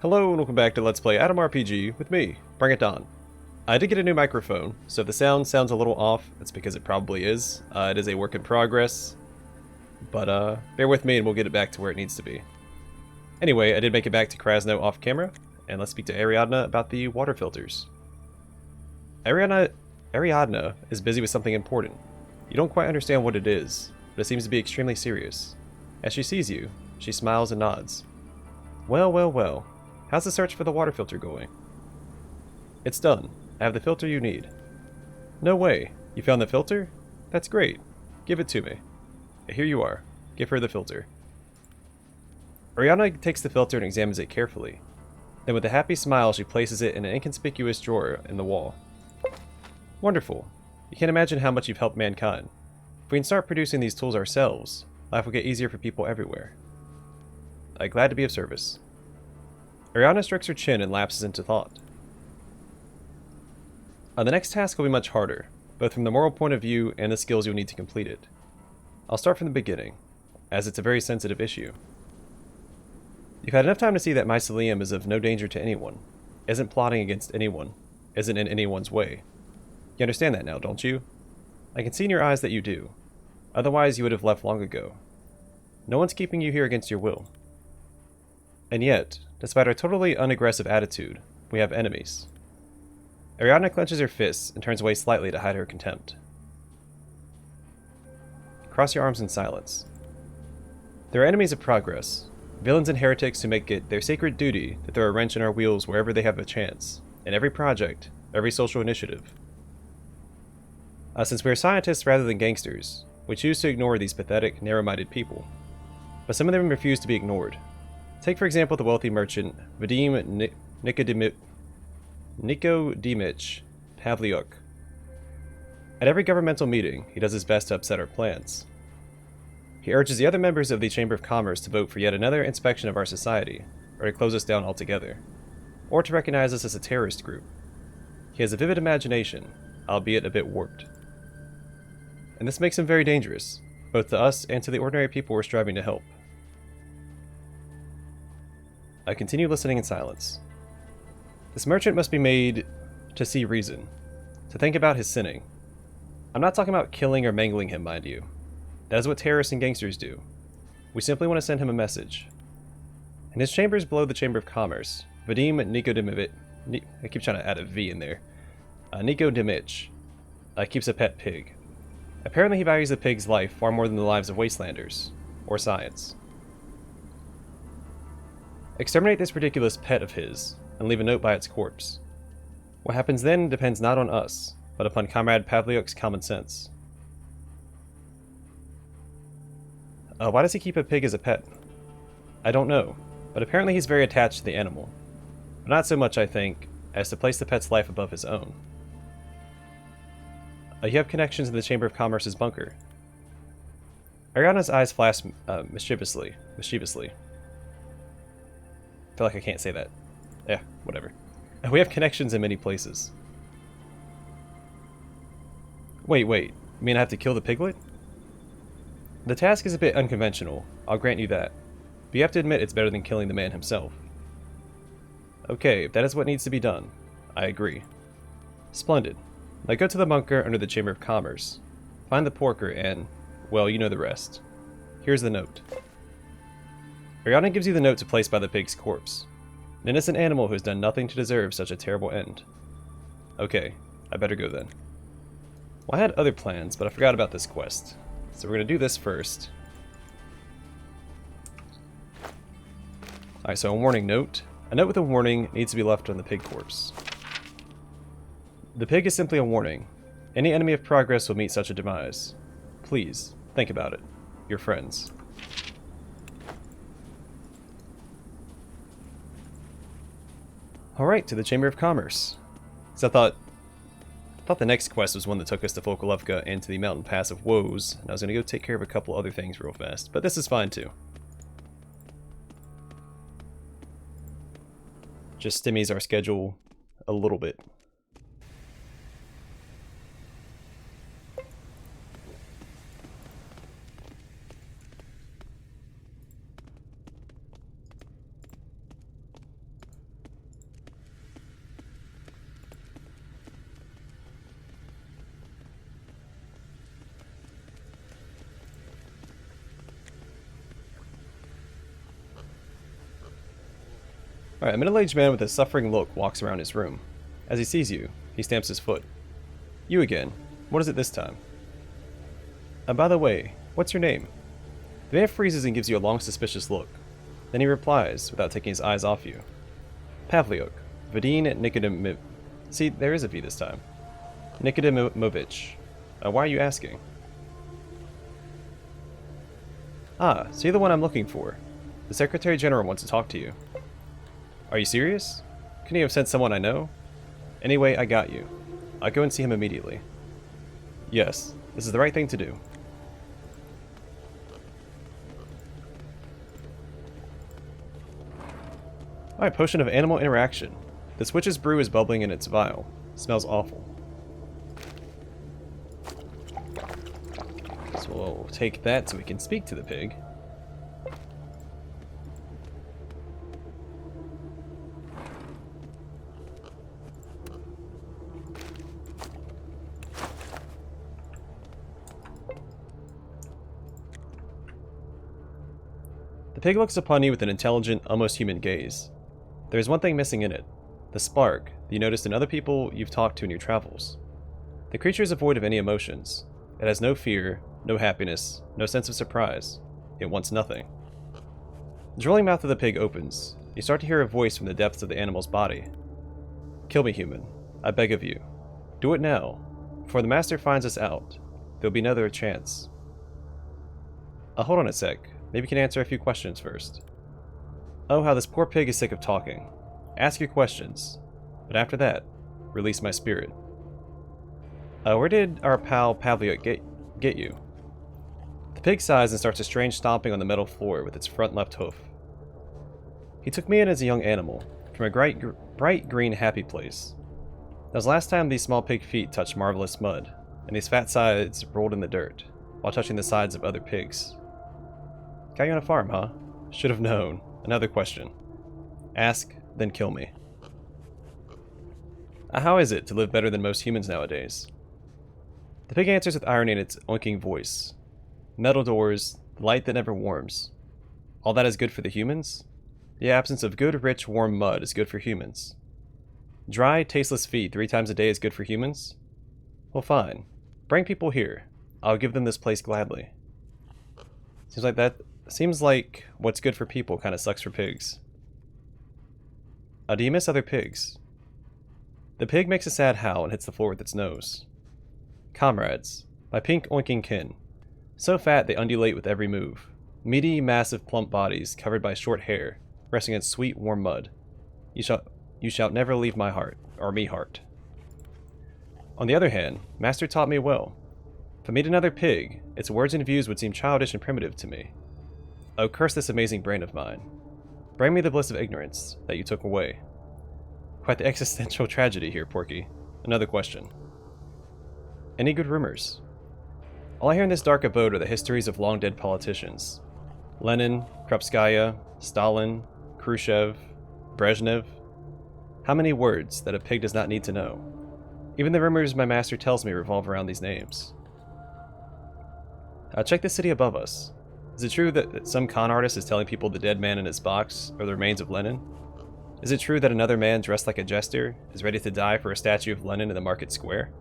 Hello and welcome back to Let's Play Atom RPG with me, Bring It On. I did get a new microphone, so if the sound sounds a little off, it's because it probably is. It is a work in progress, but bear with me and we'll get it back to where it needs to be. Anyway, I did make it back to Krasno off camera, and let's speak to Ariadna about the water filters. Ariadna is busy with something important. You don't quite understand what it is, but it seems to be extremely serious. As she sees you, she smiles and nods. Well, well, well. How's the search for the water filter going? It's done. I have the filter you need. No way. You found the filter? That's great. Give it to me. Here you are. Give her the filter. Ariana takes the filter and examines it carefully. Then with a happy smile, she places it in an inconspicuous drawer in the wall. Wonderful. You can't imagine how much you've helped mankind. If we can start producing these tools ourselves, life will get easier for people everywhere. I'm glad to be of service. Ariana strokes her chin and lapses into thought. The next task will be much harder, both from the moral point of view and the skills you'll need to complete it. I'll start from the beginning, as it's a very sensitive issue. You've had enough time to see that mycelium is of no danger to anyone, isn't plotting against anyone, isn't in anyone's way. You understand that now, don't you? I can see in your eyes that you do. Otherwise you would have left long ago. No one's keeping you here against your will. And yet, despite our totally unaggressive attitude, we have enemies. Ariadna clenches her fists and turns away slightly to hide her contempt. Cross your arms in silence. There are enemies of progress, villains and heretics who make it their sacred duty to throw a wrench in our wheels wherever they have a chance, in every project, every social initiative. Since we are scientists rather than gangsters, we choose to ignore these pathetic, narrow-minded people. But some of them refuse to be ignored. Take for example the wealthy merchant Vadim Nikodimich Pavliuk. At every governmental meeting, he does his best to upset our plans. He urges the other members of the Chamber of Commerce to vote for yet another inspection of our society, or to close us down altogether, or to recognize us as a terrorist group. He has a vivid imagination, albeit a bit warped. And this makes him very dangerous, both to us and to the ordinary people we're striving to help. I continue listening in silence. This merchant must be made to see reason, to think about his sinning. I'm not talking about killing or mangling him, mind you. That is what terrorists and gangsters do. We simply want to send him a message. In his chambers below the Chamber of Commerce, Vadim Nikodimich, I keep trying to add a V in there, Nikodimich, keeps a pet pig. Apparently he values the pig's life far more than the lives of wastelanders, or science. Exterminate this ridiculous pet of his, and leave a note by its corpse. What happens then depends not on us, but upon Comrade Pavliuk's common sense. Why does he keep a pig as a pet? I don't know, but apparently he's very attached to the animal. But not so much, I think, as to place the pet's life above his own. You have connections in the Chamber of Commerce's bunker. Ariana's eyes flash mischievously. I feel like I can't say that. Yeah, whatever. We have connections in many places. Wait. You mean I have to kill the piglet? The task is a bit unconventional, I'll grant you that. But you have to admit it's better than killing the man himself. Okay, if that is what needs to be done, I agree. Splendid. Now go to the bunker under the Chamber of Commerce. Find the porker and, well, you know the rest. Here's the note. Ariadna gives you the note to place by the pig's corpse. An innocent animal who has done nothing to deserve such a terrible end. Okay, I better go then. Well, I had other plans, but I forgot about this quest. So we're going to do this first. Alright, so a warning note. A note with a warning needs to be left on the pig corpse. The pig is simply a warning. Any enemy of progress will meet such a demise. Please, think about it. Your friends. Alright, to the Chamber of Commerce. So I thought the next quest was one that took us to Volkolovka and to the mountain pass of Woes, and I was going to go take care of a couple other things real fast, but this is fine too. Just stymies our schedule a little bit. Alright, a middle-aged man with a suffering look walks around his room. As he sees you, he stamps his foot. You again. What is it this time? By the way, what's your name? The man freezes and gives you a long, suspicious look. Then he replies, without taking his eyes off you. Pavliuk. Vadim Nikodimov. See, there is a V this time. Nikodimovich. Why are you asking? Ah, so you're the one I'm looking for. The Secretary General wants to talk to you. Are you serious? Couldn't you have sent someone I know? Anyway, I got you. I'll go and see him immediately. Yes, this is the right thing to do. Alright, potion of animal interaction. This witch's brew is bubbling in its vial. Smells awful. So we'll take that so we can speak to the pig. The pig looks upon you with an intelligent, almost human gaze. There is one thing missing in it. The spark that you noticed in other people you've talked to in your travels. The creature is devoid of any emotions. It has no fear, no happiness, no sense of surprise. It wants nothing. The drooling mouth of the pig opens. You start to hear a voice from the depths of the animal's body. Kill me, human. I beg of you. Do it now. Before the master finds us out, there'll be another chance. Hold on a sec. Maybe you can answer a few questions first. Oh, how this poor pig is sick of talking. Ask your questions. But after that, release my spirit. Where did our pal Pavliuk get you? The pig sighs and starts a strange stomping on the metal floor with its front left hoof. He took me in as a young animal, from a bright green happy place. That was the last time these small pig feet touched marvelous mud, and these fat sides rolled in the dirt, while touching the sides of other pigs. Got you on a farm, huh? Should have known. Another question. Ask, then kill me. How is it to live better than most humans nowadays? The pig answers with irony in its oinking voice. Metal doors, the light that never warms. All that is good for the humans? The absence of good, rich, warm mud is good for humans. Dry, tasteless feed 3 times a day is good for humans? Well, fine. Bring people here. I'll give them this place gladly. Seems like what's good for people kind of sucks for pigs. Do you miss other pigs? The pig makes a sad howl and hits the floor with its nose. Comrades, my pink oinking kin. So fat they undulate with every move. Meaty, massive, plump bodies covered by short hair, resting in sweet, warm mud. You shall never leave my heart, or me heart. On the other hand, Master taught me well. If I meet another pig, its words and views would seem childish and primitive to me. Oh, curse this amazing brain of mine. Bring me the bliss of ignorance that you took away. Quite the existential tragedy here, Porky. Another question. Any good rumors? All I hear in this dark abode are the histories of long-dead politicians. Lenin, Krupskaya, Stalin, Khrushchev, Brezhnev. How many words that a pig does not need to know? Even the rumors my master tells me revolve around these names. Check the city above us. Is it true that some con artist is telling people the dead man in his box are the remains of Lenin? Is it true that another man dressed like a jester is ready to die for a statue of Lenin in the market square?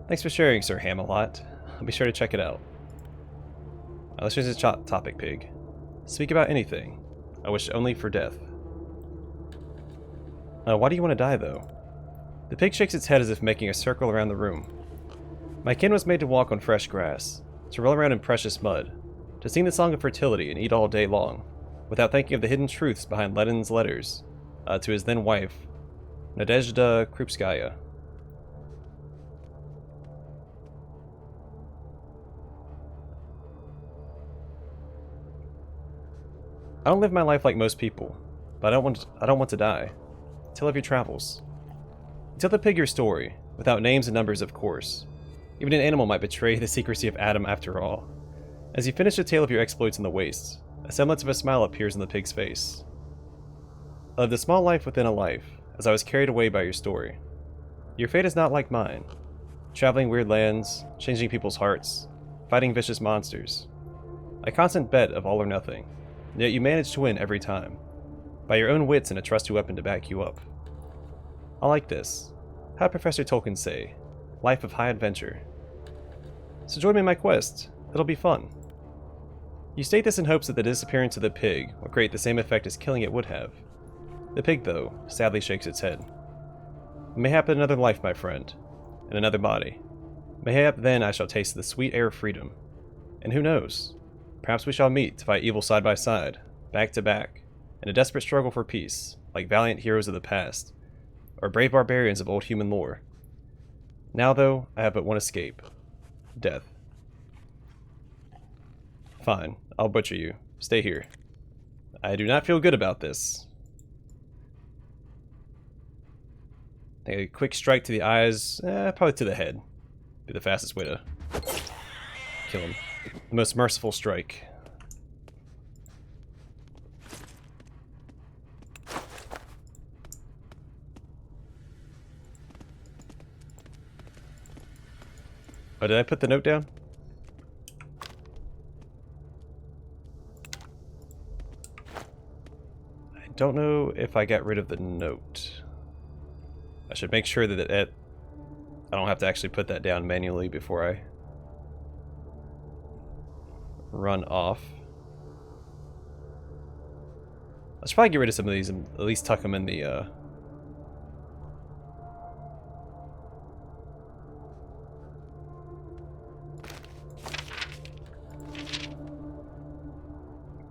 Thanks for sharing, Sir Hamelot. I'll be sure to check it out. Let's change the topic, pig. Speak about anything. I wish only for death. Why do you want to die, though? The pig shakes its head as if making a circle around the room. My kin was made to walk on fresh grass, to roll around in precious mud, to sing the song of fertility and eat all day long, without thinking of the hidden truths behind Lenin's letters to his then wife, Nadezhda Krupskaya. I don't live my life like most people, but I don't want to die. Tell of your travels. Tell the pig your story, without names and numbers, of course. Even an animal might betray the secrecy of Adam after all. As you finish the tale of your exploits in the wastes, a semblance of a smile appears on the pig's face. I lived a small life within a life, as I was carried away by your story. Your fate is not like mine. Traveling weird lands, changing people's hearts, fighting vicious monsters. A constant bet of all or nothing, yet you managed to win every time. By your own wits and a trusty weapon to back you up. I like this. How Professor Tolkien say, life of high adventure. So join me in my quest. It'll be fun. You state this in hopes that the disappearance of the pig will create the same effect as killing it would have. The pig, though, sadly shakes its head. Mayhap in another life, my friend, in another body. Mayhap then I shall taste the sweet air of freedom. And who knows? Perhaps we shall meet to fight evil side by side, back to back, in a desperate struggle for peace, like valiant heroes of the past, or brave barbarians of old human lore. Now, though, I have but one escape. Death. Fine, I'll butcher you. Stay here. I do not feel good about this. I think a quick strike to the eyes, probably to the head. Be the fastest way to kill him. The most merciful strike. Oh, did I put the note down? I don't know if I got rid of the note. I should make sure that I don't have to actually put that down manually before I run off. I should probably get rid of some of these and at least tuck them in the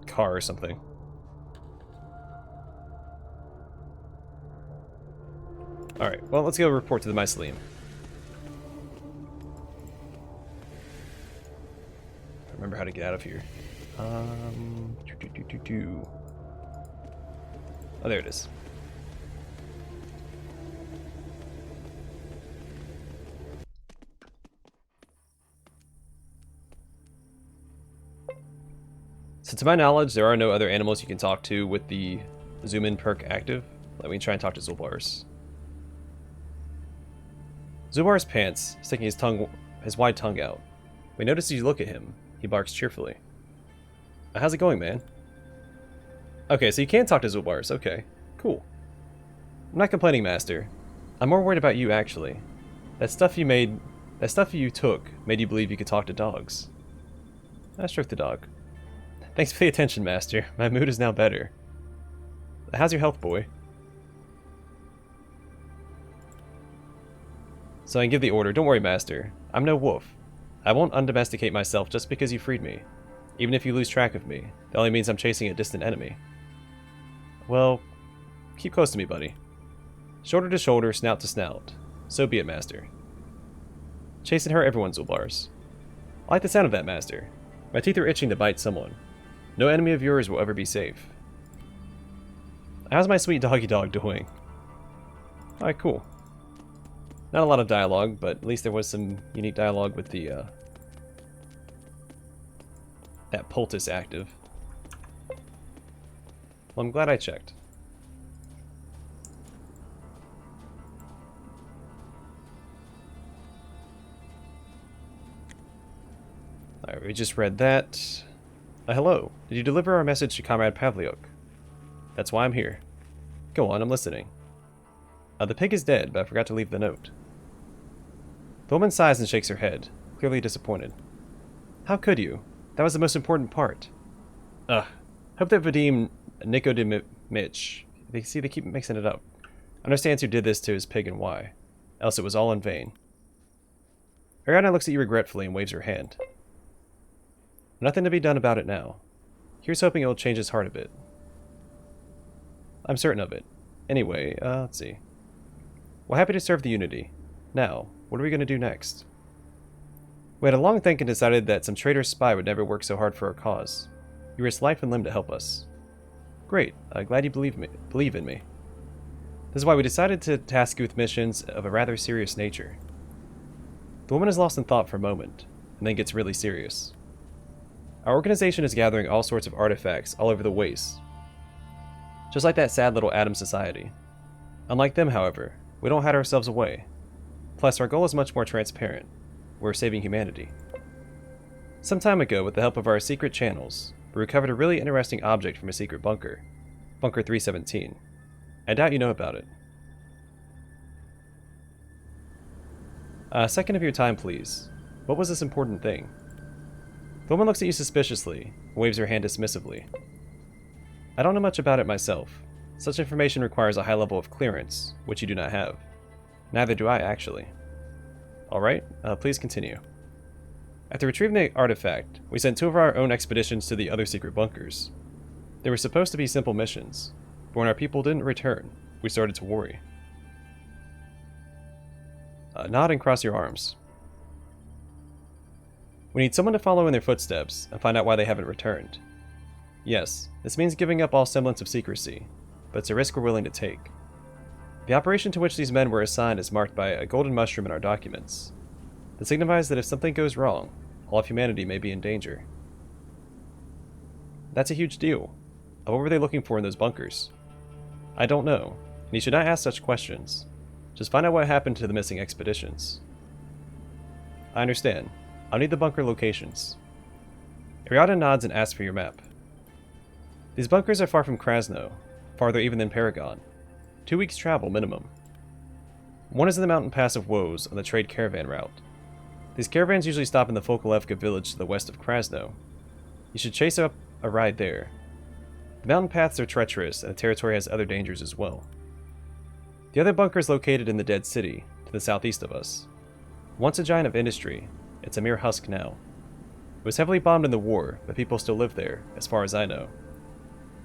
car or something. Alright, well, let's go report to the Mycelium. Remember how to get out of here. Oh, there it is. So to my knowledge, there are no other animals you can talk to with the zoom in perk active. Let me try and talk to Zulbar's. Zulbar's pants, sticking his wide tongue out. We notice as you look at him, he barks cheerfully. How's it going, man? Okay, so you can talk to Zulbar's. Okay, cool. I'm not complaining, Master. I'm more worried about you, actually. That stuff you took made you believe you could talk to dogs. I stroked the dog. Thanks for the attention, Master. My mood is now better. How's your health, boy? So I can give the order. Don't worry, Master. I'm no wolf. I won't undomesticate myself just because you freed me. Even if you lose track of me, that only means I'm chasing a distant enemy. Well, keep close to me, buddy. Shoulder to shoulder, snout to snout. So be it, Master. Chase and hurt everyone, Zulbars. I like the sound of that, Master. My teeth are itching to bite someone. No enemy of yours will ever be safe. How's my sweet doggy dog doing? Alright, cool. Not a lot of dialogue, but at least there was some unique dialogue with the, that poultice active. Well, I'm glad I checked. Alright, we just read that. Hello. Did you deliver our message to Comrade Pavliuk? That's why I'm here. Go on, I'm listening. The pig is dead, but I forgot to leave the note. The woman sighs and shakes her head, clearly disappointed. How could you? That was the most important part. Ugh. Hope that Vadim Nikodimich, they keep mixing it up, understands who did this to his pig and why. Else it was all in vain. Ariana looks at you regretfully and waves her hand. Nothing to be done about it now. Here's hoping it will change his heart a bit. I'm certain of it. Anyway, let's see. We're happy to serve the Unity. Now, what are we going to do next? We had a long think and decided that some traitor's spy would never work so hard for our cause. You risked life and limb to help us. Great, glad you believe in me. This is why we decided to task you with missions of a rather serious nature. The woman is lost in thought for a moment, and then gets really serious. Our organization is gathering all sorts of artifacts all over the waste. Just like that sad little atom society. Unlike them, however, we don't hide ourselves away. Plus, our goal is much more transparent. We're saving humanity. Some time ago, with the help of our secret channels, we recovered a really interesting object from a secret bunker. Bunker 317. I doubt you know about it. A second of your time, please. What was this important thing? The woman looks at you suspiciously, and waves her hand dismissively. I don't know much about it myself. Such information requires a high level of clearance, which you do not have. Neither do I, actually. Alright, please continue. After retrieving the artifact, we sent 2 of our own expeditions to the other secret bunkers. They were supposed to be simple missions, but when our people didn't return, we started to worry. Nod and cross your arms. We need someone to follow in their footsteps and find out why they haven't returned. Yes, this means giving up all semblance of secrecy, but it's a risk we're willing to take. The operation to which these men were assigned is marked by a golden mushroom in our documents. That signifies that if something goes wrong, all of humanity may be in danger. That's a huge deal. What were they looking for in those bunkers? I don't know, and you should not ask such questions. Just find out what happened to the missing expeditions. I understand. I'll need the bunker locations. Ariadna nods and asks for your map. These bunkers are far from Krasno, farther even than Paragon. 2 weeks' travel minimum. One is in the mountain pass of Woes on the trade caravan route. These caravans usually stop in the Fokolevka village to the west of Krasno. You should chase up a ride there. The mountain paths are treacherous, and the territory has other dangers as well. The other bunker is located in the Dead City, to the southeast of us. Once a giant of industry, it's a mere husk now. It was heavily bombed in the war, but people still live there, as far as I know.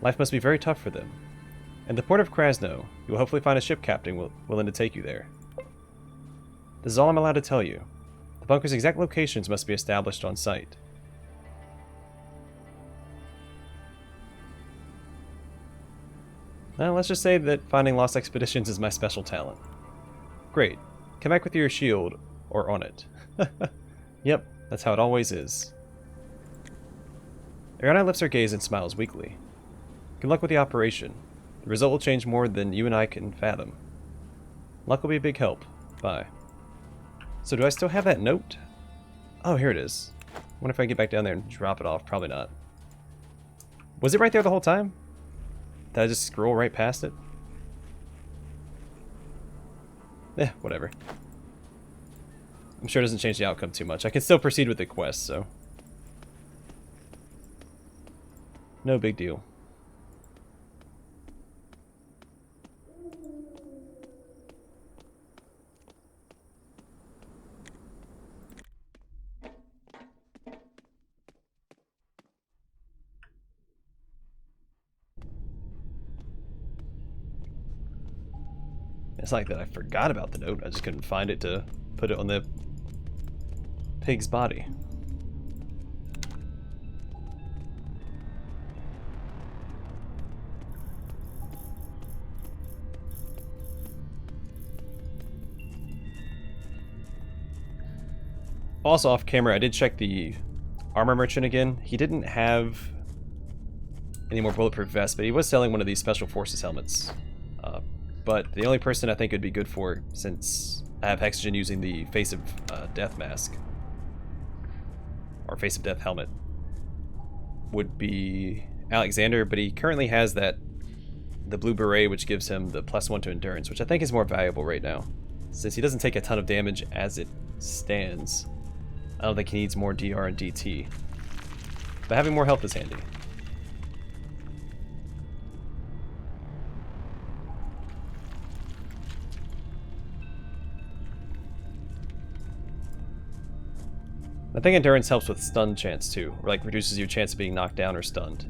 Life must be very tough for them. In the port of Krasno, you will hopefully find a ship captain willing to take you there. This is all I'm allowed to tell you. The bunker's exact locations must be established on site. Well, let's just say that finding lost expeditions is my special talent. Great. Come back with your shield, or on it. Yep, that's how it always is. Ariana lifts her gaze and smiles weakly. Good luck with the operation. The result will change more than you and I can fathom. Luck will be a big help. Bye. So do I still have that note? Oh, here it is. I wonder if I can get back down there and drop it off. Probably not. Was it right there the whole time? Did I just scroll right past it? Whatever. I'm sure it doesn't change the outcome too much. I can still proceed with the quest, so... no big deal. It's like that I forgot about the note. I just couldn't find it to put it on the pig's body. Also off camera, I did check the armor merchant again. He didn't have any more bulletproof vests, but he was selling one of these special forces helmets. But the only person I think it would be good for, since I have Hexagen using the Face of Death mask, or Face of Death helmet, would be Alexander, but he currently has the blue beret, which gives him the +1 to endurance, which I think is more valuable right now. Since he doesn't take a ton of damage as it stands, I don't think he needs more DR and DT. But having more health is handy. I think endurance helps with stun chance too, or like reduces your chance of being knocked down or stunned.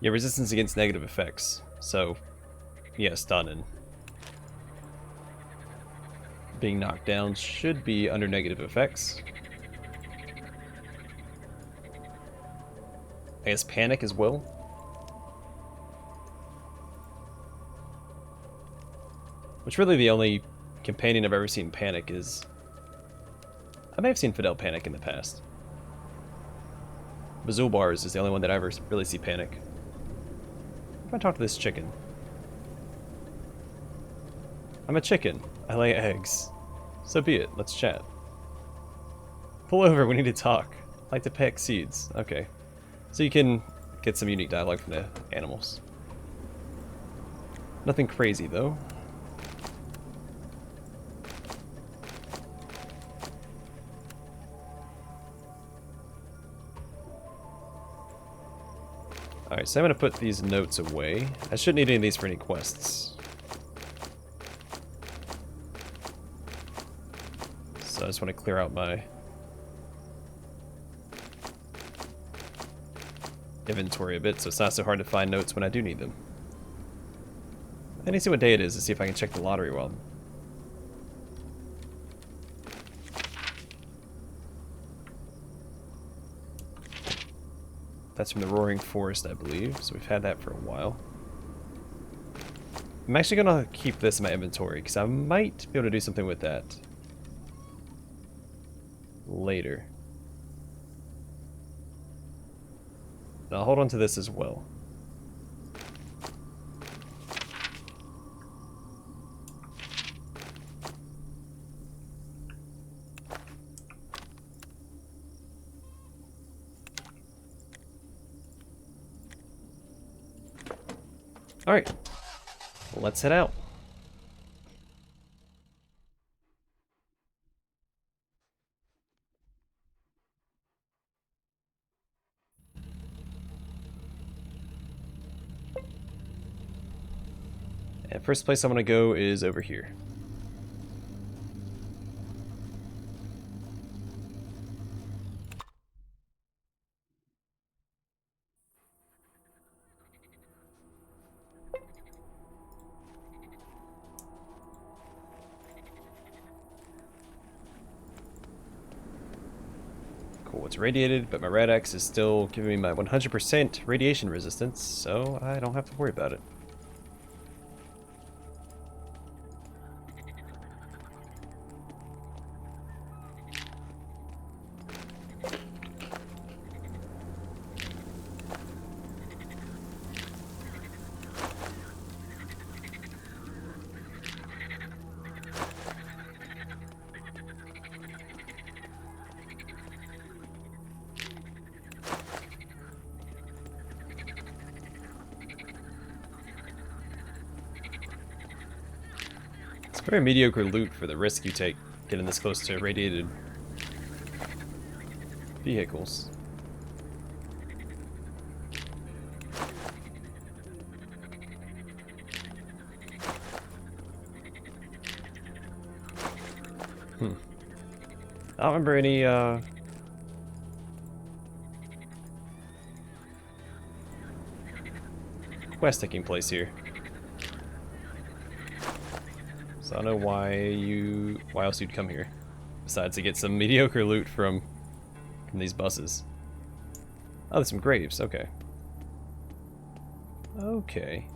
Yeah, resistance against negative effects. So, yeah, stun and being knocked down should be under negative effects. I guess panic as well. Which really the only companion I've ever seen panic is I may have seen Fidel panic in the past. Bazul Bars is the only one that I ever really see panic. If I talk to this chicken. I'm a chicken. I lay eggs. So be it. Let's chat. Pull over. We need to talk. I like to peck seeds. Okay. So you can get some unique dialogue from the animals. Nothing crazy, though. Alright, so I'm going to put these notes away. I shouldn't need any of these for any quests. So I just want to clear out my inventory a bit so it's not so hard to find notes when I do need them. I need to see what day it is to see if I can check the lottery while. That's from the Roaring Forest, I believe, so we've had that for a while. I'm actually going to keep this in my inventory, because I might be able to do something with that later. And I'll hold on to this as well. Alright, let's head out. And first place I want to go is over here. Cool, it's radiated, but my Red X is still giving me my 100% radiation resistance, so I don't have to worry about it. Very mediocre loot for the risk you take getting this close to radiated vehicles. I don't remember any quest taking place here. I don't know why else you'd come here, besides to get some mediocre loot from these buses. Oh, there's some graves. Okay. Okay.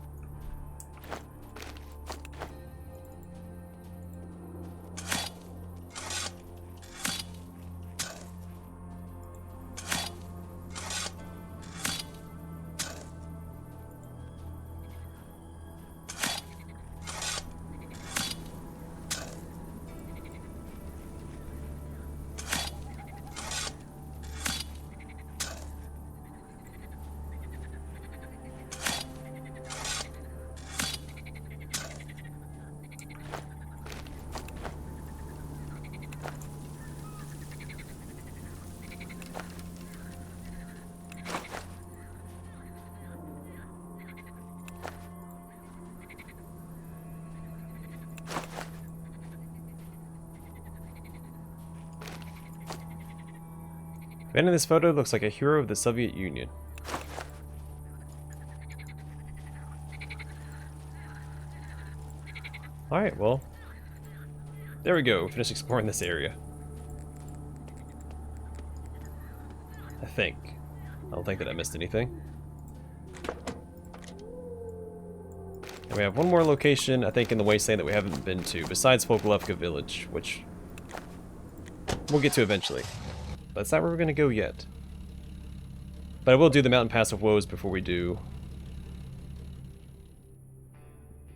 The man in this photo looks like a hero of the Soviet Union. Alright, well. There we go, finished exploring this area. I think. I don't think that I missed anything. And we have one more location, I think, in the Wasteland that we haven't been to, besides Volkolovka Village, which we'll get to eventually. But that's not where we're going to go yet. But I will do the Mountain Pass of Woes before we do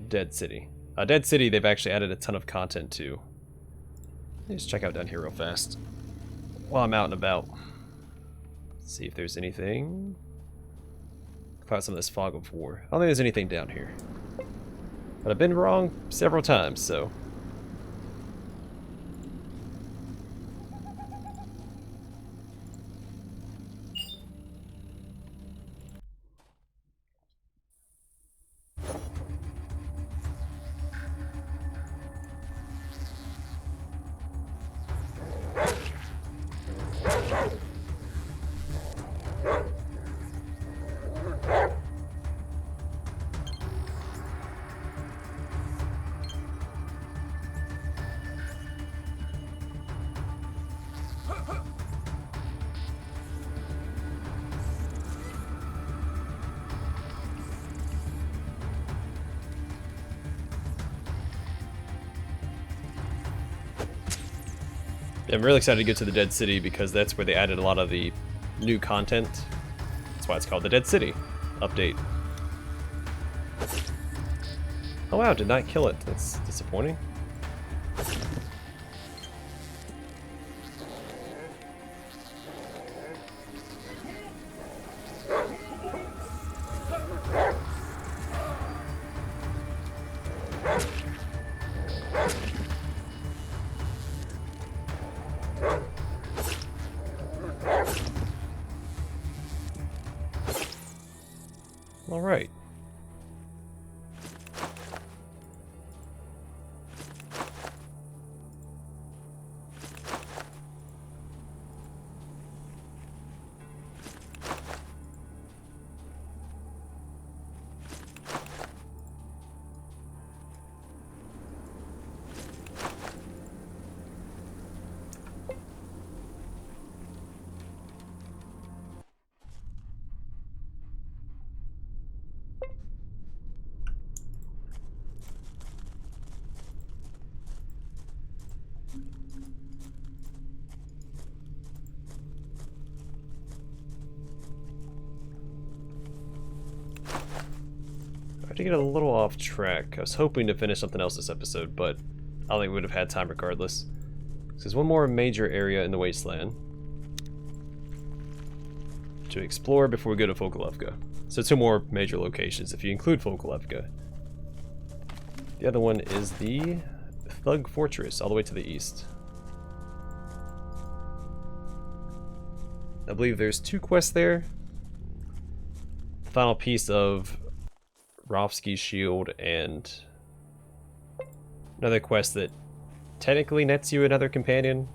Dead City. Dead City, they've actually added a ton of content to. Let's check out down here real fast while I'm out and about. See if there's anything. Cloud some of this fog of war. I don't think there's anything down here. But I've been wrong several times, so. I'm really excited to get to the Dead City because that's where they added a lot of the new content. That's why it's called the Dead City update. Oh wow, did not kill it. That's disappointing. All right. To get a little off track. I was hoping to finish something else this episode, but I don't think we would have had time regardless. There's one more major area in the wasteland to explore before we go to Volkolovka. So 2 more major locations if you include Volkolovka. The other one is the Thug Fortress, all the way to the east. I believe there's 2 quests there. The final piece of Rovsky's shield and another quest that technically nets you another companion.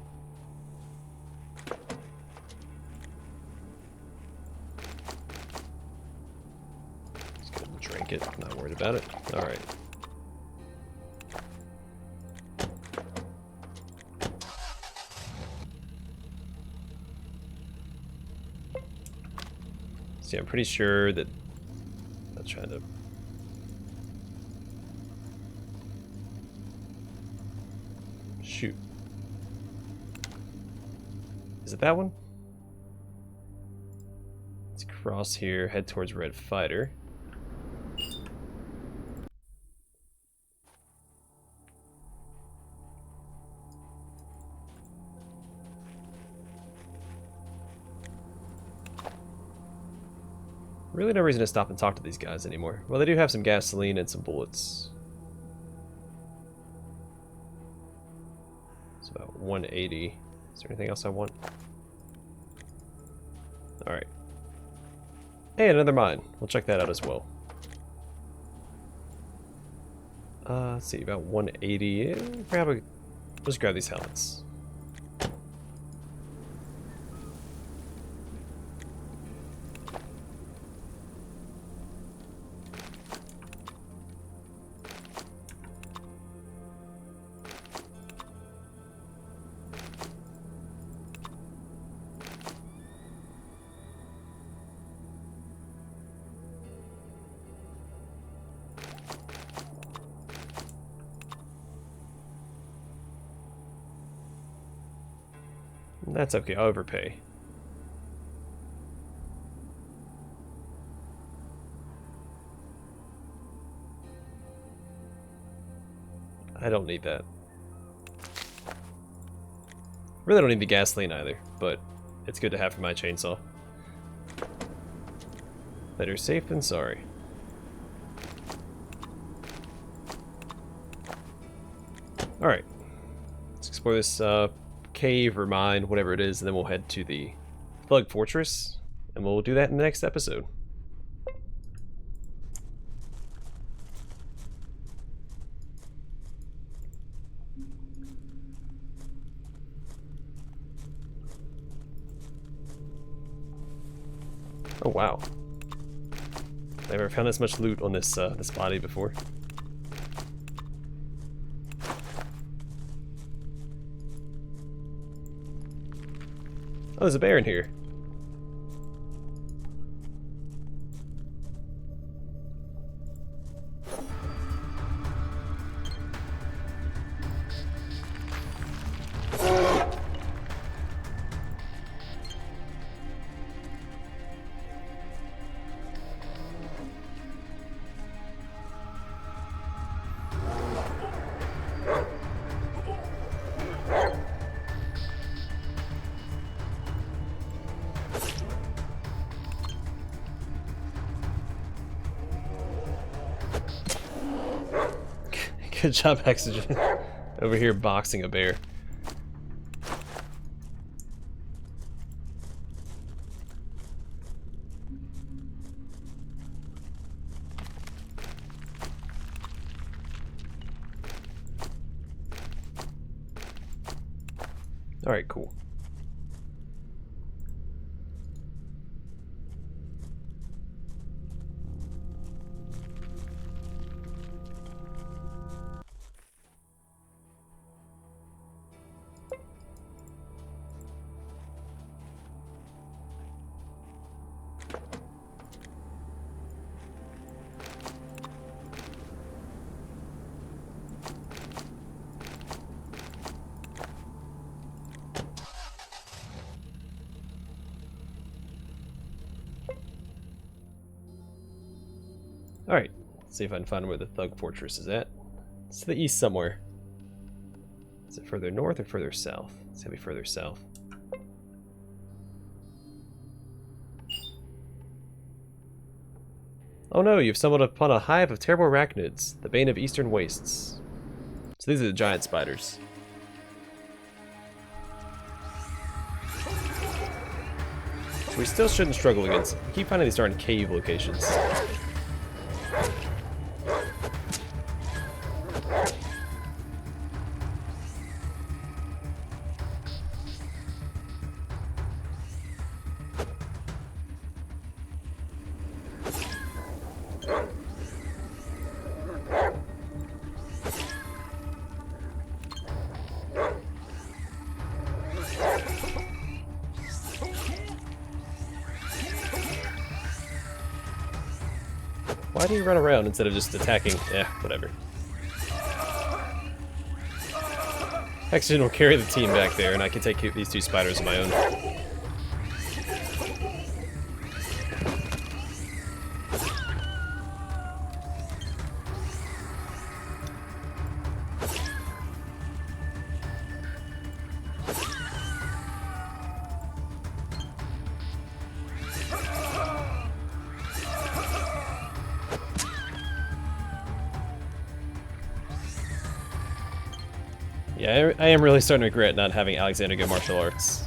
Just gonna drink it, I'm not worried about it. Alright. See, I'm pretty sure that I'm trying to shoot. Is it that one? Let's cross here, head towards Red Fighter. Really no reason to stop and talk to these guys anymore. Well, they do have some gasoline and some bullets. It's about 180. Is there anything else I want? Alright. Hey, another mine. We'll check that out as well. Let's see, about 180. Let's grab these helmets. That's okay, I'll overpay. I don't need that. Really don't need the gasoline either, but it's good to have for my chainsaw. Better safe than sorry. Alright. Let's explore this cave or mine, whatever it is, and then we'll head to the Thug Fortress, and we'll do that in the next episode. Oh wow. I've never found this much loot on this this body before. Oh, there's a bear in here. Good job, Oxygen. Over here boxing a bear. Alright, cool. Alright, let's see if I can find where the Thug Fortress is at. It's to the east somewhere. Is it further north or further south? It's gotta be further south. Oh no, you've stumbled upon a hive of terrible arachnids, the bane of eastern wastes. So these are the giant spiders. So we still shouldn't struggle against them. We keep finding these darn cave locations. Why do you run around instead of just attacking? Yeah, whatever. Oxygen will carry the team back there, and I can take these two spiders on my own. Yeah, I am really starting to regret not having Alexander go martial arts.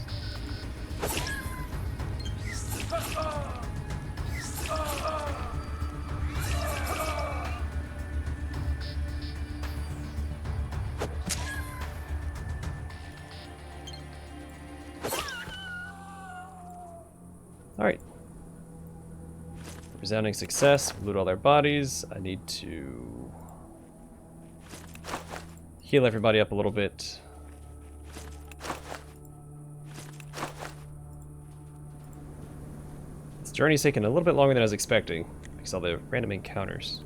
Alright. Resounding success. Loot all their bodies. I need to heal everybody up a little bit. This journey's taken a little bit longer than I was expecting, because all the random encounters.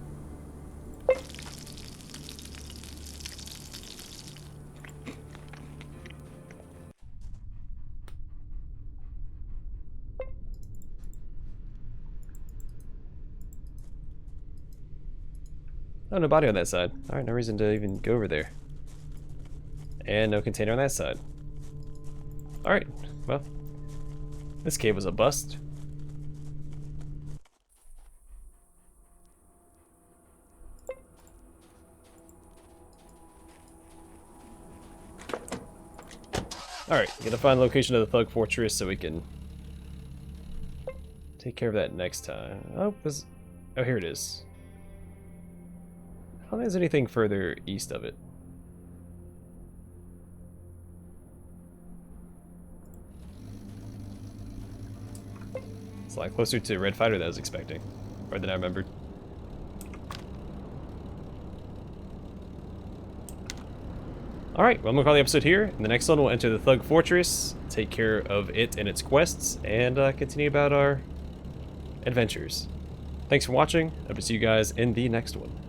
Oh, no body on that side. Alright, no reason to even go over there. And no container on that side. Alright, well. This cave was a bust. Alright, gotta find the location of the Thug Fortress so we can take care of that next time. Oh, oh, here it is. I don't think there's anything further east of it. It's a lot closer to Red Fighter than I was expecting, or than I remembered. Alright, well, I'm gonna call the episode here. In the next one, we'll enter the Thug Fortress, take care of it and its quests, and continue about our adventures. Thanks for watching. Hope to see you guys in the next one.